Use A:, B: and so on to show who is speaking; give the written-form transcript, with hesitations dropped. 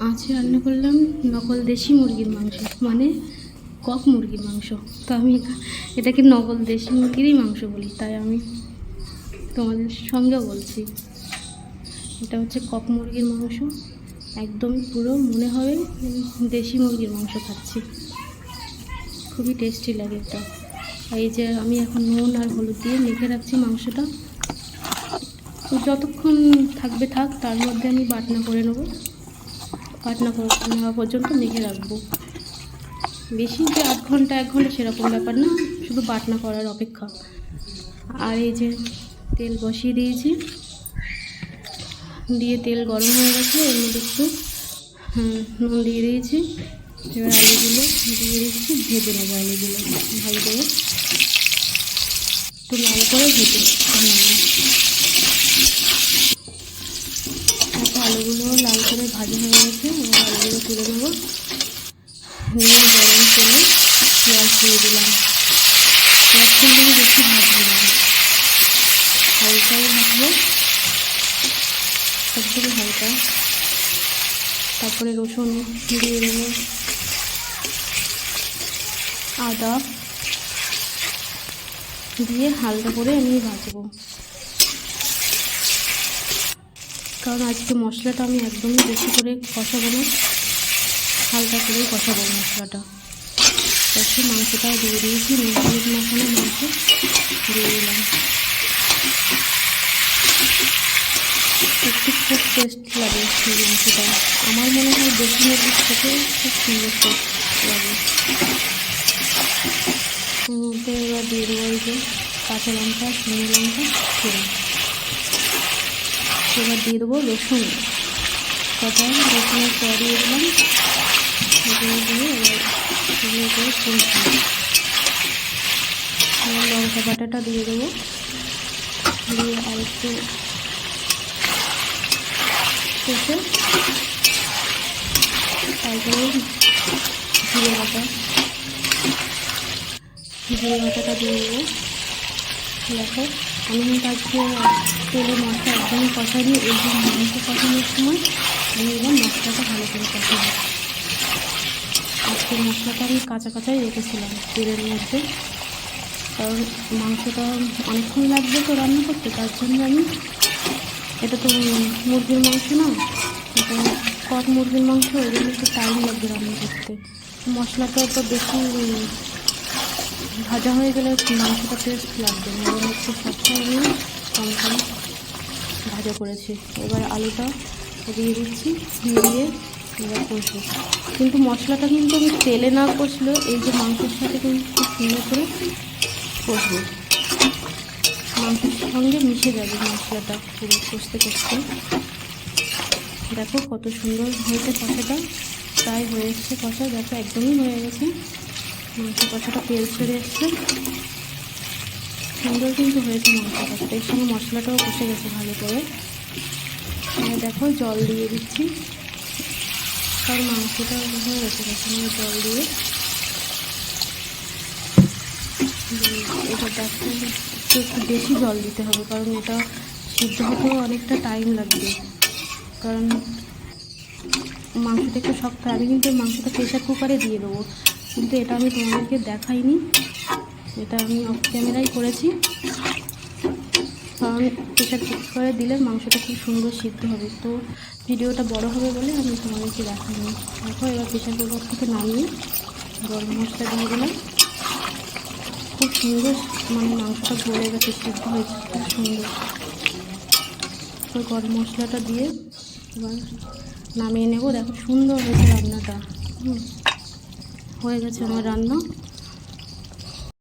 A: আজ রান্না করলাম নকল দেশি মুরগির মাংস, মানে কক মুরগির মাংস। তো আমি এটাকে নকল দেশি মুরগিরই মাংস বলি, তাই আমি তোমাদের সঙ্গেও বলছি। এটা হচ্ছে কক মুরগির মাংস, একদম পুরো মনে হবে দেশি মুরগির মাংস খাচ্ছি। খুবই টেস্টি লাগে এটা। এই যে আমি এখন নুন আর হলুদ দিয়ে মেখে রাখছি মাংসটা, যতক্ষণ থাকবে থাক, তার মধ্যে আমি বাটনা করে নেবো। বাটনা নেওয়া পর্যন্ত মেখে রাখবো। বেশি যে 8 ঘন্টা 1 ঘন্টা সেরকম ব্যাপার না, শুধু বাটনা করার অপেক্ষা। আর এই যে তেল বসিয়ে দিয়েছি, দিয়ে তেল গরম হয়ে গেছে, এর মধ্যে একটু নুন দিয়ে দিয়েছি। এবার আলুগুলো দিয়ে দিচ্ছি, ভেজে নেবো আলুগুলো ভালো করে, একটু লাল করে ভেজে আলুগুলো লাল করে ভাজা হয়ে গেছে। এবার আলুগুলো তুলে নেবো, নিয়ে গরম তেলে পেঁয়াজ দিয়ে দিলাম। পেঁয়াজটা আমি বেশি ভাজবো না, হালকাই ভাজবো, একদম হালকা। তারপরে রসুন দিয়ে দেবো, আদা দিয়ে হালকা করে আমি ভাজবো। কারণ আজকে মশলাটা আমি একদমই বেশি করে কষাবো না, হালকা করে কষাবো মশলাটা। কষে মাংসটাও দিয়ে দিয়েছি, হলুদ মাখানো মাংস দিয়ে দিলাম। একটু খুব টেস্ট লাগে এই মাংসটা, আমার মনে হয় দেশি মুরগির থেকে খুব সুন্দর টেস্ট লাগে। এর মধ্যে এবার দিয়ে দেবো এই যে কাঁচা লঙ্কা, শুকনো লঙ্কা ছেড়ে, এবার দিয়ে দেবো রসুন কটা, রসুনের পর দিয়ে দিলাম, দিয়ে এবার এগুলো করে তুলছি। এবার লঙ্কা বাটাটা দিয়ে দেবো, দিয়ে আর একটু কষে তারপরে জিরে বাটাটা দিয়ে দেবো। দেখো আমি কিন্তু আজকে তেলে মশলা একদমই কষাইনি, এই যে মাংস কষানোর সময় আমি এবার মশলাটা ভালো করে কষাবো। আজকে মশলাটা আমি কাঁচা কাঁচাই রেখেছিলাম তেলের মধ্যে, কারণ মাংসটা অনেকক্ষণ লাগবে তো রান্না করতে, তার জন্য আমি, এটা তো মুরগির মাংস না, এটা কক মুরগির মাংস, ওই জন্য একটু টাইম লাগবে রান্না করতে। মশলাটা তো বেশি ভাজা হয়ে গেলে মাংসটা টেস্ট লাগবে না, এবং একটু সবটা আমি কম কম ভাজা করেছি। এবার আলুটা দিয়ে দিচ্ছি, দিয়ে এবার কষবো। কিন্তু মশলাটা কিন্তু আমি তেলে না কষলেও এই যে মাংসের সাথে কিন্তু খুব সুন্দর করে কষবো, মাংসের সঙ্গে মিশে যাবে মশলাটা পুরো কষতে কষতে। দেখো কত সুন্দর হয়েছে কষাটা, প্রায় হয়ে এসছে কষা, দেখো একদমই হয়ে গেছে মাংস কষাটা, তেল ছেড়ে এসছে, সুন্দর কিন্তু হয়েছে মাংস কষাটা। এর সঙ্গে মশলাটাও কষে গেছে ভালো করে। দেখো জল দিয়ে দিচ্ছি, কারণ মাংসটা হয়ে গেছে, আমি জল দিয়ে এটা দেখো একটু বেশি জল দিতে হবে, কারণ এটা সিদ্ধ হতেও অনেকটা টাইম লাগবে, কারণ মাংসটা একটু শক্ত। আমি কিন্তু মাংসটা প্রেশার কুকারে দিয়ে দেবো, কিন্তু এটা আমি তোমাদেরকে দেখাইনি, এটা আমি অফ ক্যামেরাই করেছি, কারণ প্রেশার কুকারে দিলে মাংসটা খুব সুন্দর সিদ্ধ হবে, তো ভিডিওটা বড় হবে বলে আমি তোমাদেরকে দেখাইনি। দেখো এবার প্রেশার কুকার থেকে নামিয়ে গরম মশলা দিয়ে দিলাম, খুব সুন্দর মানে মাংসটা গলে গেছে, সিদ্ধ হয়েছে খুব সুন্দর। তো গরম মশলাটা দিয়ে এবার নামিয়ে নেব। দেখো সুন্দর হয়েছে রান্নাটা, হয়ে গেছে আমার রান্না।